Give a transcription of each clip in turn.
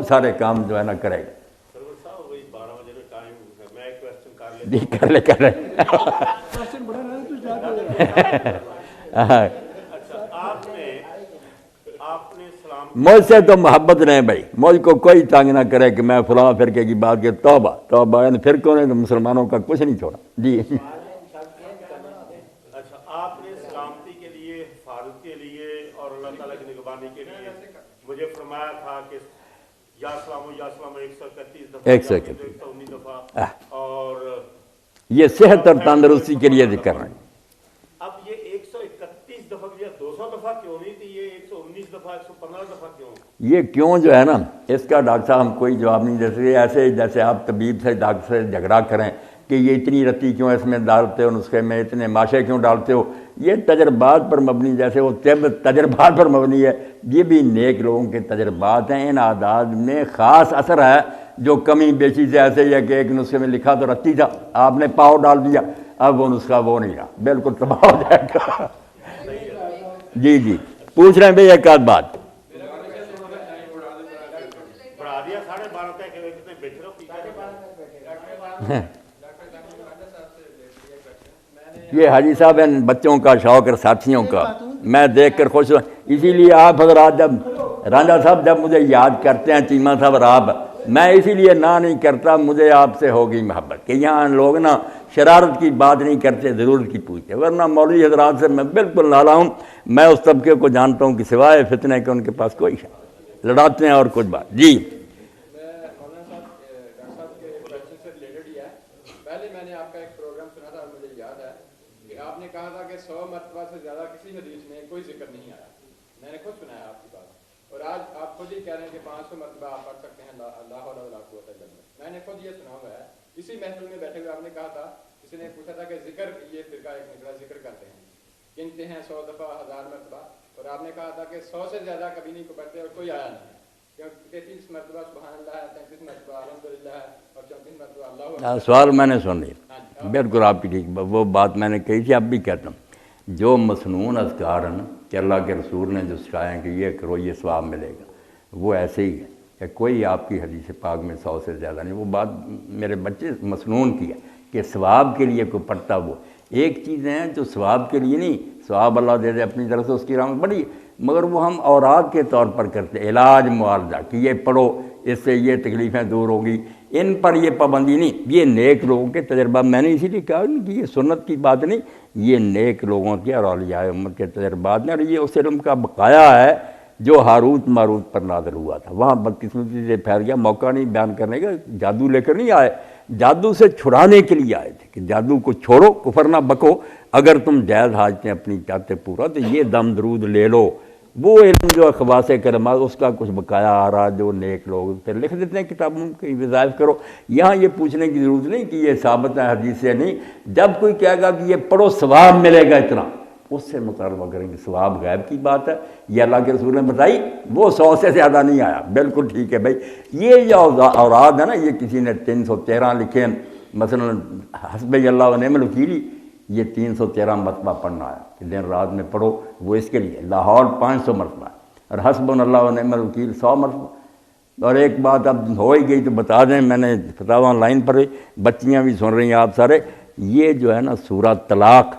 سارے کام جو ہے نا کرے گا. سرور صاحب وہی 12 بجے کا ٹائم ہے. میں ایک کوشچن کر لیتا جی کر لے اچھا آپ نے سلام مجھ سے تو محبت نہیں بھائی, مجھ کو کوئی تنگ نہ کرے کہ میں فلاں فرقے کی بات کے توبہ توبہ فرقوں نے تو مسلمانوں کا کچھ نہیں چھوڑا. جی اچھا آپ نے سلامتی کے لیے, حفاظت کے لیے اور اللہ تعالیٰ کی نگہبانی کے لیے مجھے فرمایا تھا کہ یا سلام 131 دفعہ 119 دفعہ اور یہ صحت اور تندرستی کے لیے ذکر ہے. اب یہ 131 دفعہ یا 200 دفعہ کیوں نہیں تھی, یہ 119 دفعہ 115 دفعہ کیوں؟ یہ کیوں جو ہے نا اس کا ڈاکٹر صاحب ہم کوئی جواب نہیں دے سکتے. ایسے جیسے آپ طبیب سے ڈاکٹر سے جھگڑا کریں کہ یہ اتنی رتی کیوں اس میں ڈالتے ہو, نسخے میں اتنے ماشے کیوں ڈالتے ہو, یہ تجربات پر مبنی, جیسے وہ طب تجربات پر مبنی ہے, یہ بھی نیک لوگوں کے تجربات ہیں. ان اعداد میں خاص اثر ہے جو کمی بیشی سے ایسے ہی ہے کہ ایک نسخے میں لکھا تو رتی تھا, آپ نے پاؤ ڈال دیا, اب وہ نسخہ وہ نہیں رہا, بالکل تباہ ہو جائے گا. جی جی پوچھ رہے ہیں بھئی ایک آدھ بات. بڑھا دیا 12:30 تک کتنے بیٹھے رہو. یہ حاجی صاحب ہیں بچوں کا شوق اور ساتھیوں کا, میں دیکھ کر خوش ہوں. اسی لیے آپ حضرات جب رانجھا صاحب جب مجھے یاد کرتے ہیں چیمہ صاحب اور آپ, میں اسی لیے نہ نہیں کرتا, مجھے آپ سے ہوگی محبت کہ یہاں لوگ نا شرارت کی بات نہیں کرتے, ضرورت کی پوچھتے, ورنہ مولوی حضرات سے میں بالکل نالا ہوں. میں اس طبقے کو جانتا ہوں کہ سوائے فتنے کے ان کے پاس کوئی لڑاتے ہیں اور کچھ بات. جی آپ نے کہا تھا کہ 100 مرتبہ سے زیادہ کسی حدیث میں کوئی ذکر نہیں آیا. میں نے خود سنا ہے آپ کی بات, اور آج آپ خود ہی کہہ رہے ہیں کہ 500 مرتبہ آپ پڑھ سکتے ہیں لا حول ولا قوت الا باللہ. میں نے خود یہ سنا ہوا ہے, اسی محفل میں بیٹھے ہوئے آپ نے کہا تھا, کسی نے پوچھا تھا کہ ذکر, یہ فرقہ ایک نکلا ذکر کرتے ہیں, گنتے ہیں 100 دفعہ 1000 مرتبہ, اور آپ نے کہا تھا کہ 100 سے زیادہ کبھی نہیں کو پڑھتے اور کوئی آیا نہیں. 33 مرتبہ سبحان اللہ ہے, 33 مرتبہ الحمدللہ ہے, اور 34 مرتبہ اللہ اکبر. سوال میں نے سن لیا, بالکل آپ کی ٹھیک, وہ بات میں نے کہی تھی, اب بھی کہتا ہوں. جو مسنون اذکار ہیں کہ اللہ کے رسول نے جو سکھایا ہیں کہ یہ کرو یہ ثواب ملے گا, وہ ایسے ہی ہے کہ کوئی آپ کی حدیث پاک میں 100 سے زیادہ نہیں. وہ بات میرے بچے مسنون کی ہے کہ ثواب کے لیے کوئی پڑھتا. وہ ایک چیز ہے جو ثواب کے لیے نہیں, ثواب اللہ دے دے اپنی طرف سے, اس کی رحمت بڑی, مگر وہ ہم اوراد کے طور پر کرتے, علاج معالجہ کہ یہ پڑھو اس سے یہ تکلیفیں دور ہوگی, ان پر یہ پابندی نہیں. یہ نیک لوگوں کے تجربہ, میں نے اسی لیے کہا کہ یہ سنت کی بات نہیں, یہ نیک لوگوں کے اور اولیاء امت کے تجربات ہیں. اور یہ اس علم کا بقایا ہے جو ہاروت ماروت پر نازل ہوا تھا, وہاں بدقسمتی سے پھیل گیا. موقع نہیں بیان کرنے کا, جادو لے کر نہیں آئے, جادو سے چھڑانے کے لیے آئے تھے کہ جادو کو چھوڑو, کفر نہ بکو, اگر تم جائز حاجتیں اپنی چاہتے پورا تو یہ دم درود لے لو. وہ علم جو خواص کرمات, اس کا کچھ بقایا آ رہا جو نیک لوگ پھر لکھ دیتے ہیں کتابوں کی وظائف کرو. یہاں یہ پوچھنے کی ضرورت نہیں کہ یہ ثابت ہے حدیث سے نہیں. جب کوئی کہے گا کہ یہ پڑھو ثواب ملے گا اتنا, اس سے مطالبہ کریں کہ ثواب غیب کی بات ہے, یہ اللہ کے رسول نے بتائی, وہ 100 سے زیادہ نہیں آیا. بالکل ٹھیک ہے بھائی, یہ جو اوراد ہے نا, یہ کسی نے 313 لکھے ہیں, مثلا حسبی اللہ و نعم الوکیل, یہ 313 مرتبہ پڑھنا ہے کہ دن رات میں پڑھو. وہ اس کے لیے لاہور 500 مرتبہ, اور حسبنا اللہ و نعم الوکیل 100 مرتبہ. اور ایک بات اب ہو ہی گئی تو بتا دیں, میں نے فتاوی آن لائن پر, بچیاں بھی سن رہی ہیں آپ سارے, یہ جو ہے نا سورہ طلاق,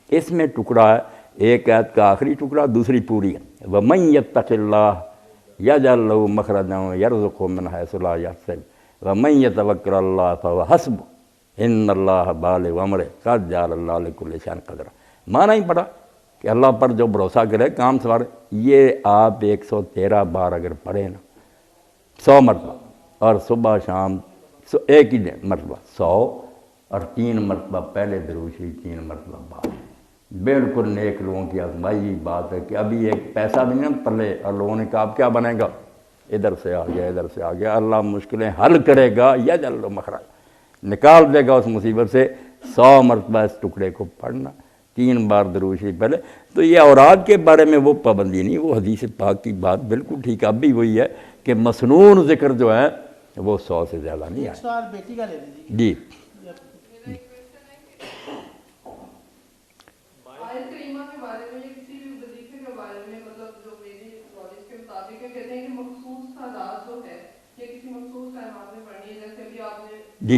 اس میں ٹکڑا ہے, ایک آیت کا آخری ٹکڑا, دوسری پوری ہے. وَمَن يَتَّقِ اللَّهَ يَجْعَلْ لَهُ مَخْرَجًا وَيَرْزُقْهُ مِنْ حَيْثُ لَا يَحْتَسِبُ وَمَن يَتَوَكَّلْ عَلَى اللَّهِ فَهُوَ حَسْبُهُ إِنَّ اللَّهَ بَالِغُ أَمْرِهِ قَدْ جَعَلَ اللَّهُ لِكُلِّ شَيْءٍ قَدْرًا. مانا ہی پڑا کہ اللہ پر جو بھروسہ کرے کام سوارے. یہ آپ 113 بار اگر پڑھیں نا 100 مرتبہ, اور صبح شام ایک ہی مرتبہ 100, اور 3 مرتبہ پہلے درود شریف, 3 مرتبہ بعد, بالکل نیک لوگوں کی آزمائی بات ہے کہ ابھی ایک پیسہ بھی نہیں پلے, اور لوگوں نے کہا اب کیا بنے گا, ادھر سے آ گیا ادھر سے آ گیا. اللہ مشکلیں حل کرے گا, یجعل لہ مخرج, نکال دے گا اس مصیبت سے. 100 مرتبہ اس ٹکڑے کو پڑھنا, 3 بار درود شریف پہلے. تو یہ اوراد کے بارے میں وہ پابندی نہیں, وہ حدیث پاک کی بات بالکل ٹھیک. اب بھی وہی ہے کہ مسنون ذکر جو ہے وہ 100 سے زیادہ نہیں ہے. سوال بیٹی کا لے لیجیے. جی آیت کریمہ کے بارے میں یا کسی بھی وظیفے کے بارے میں, مطلب جو میری نالج کے مطابق ہے, کہتے ہیں کہ مخصوص تعداد جو ہے جی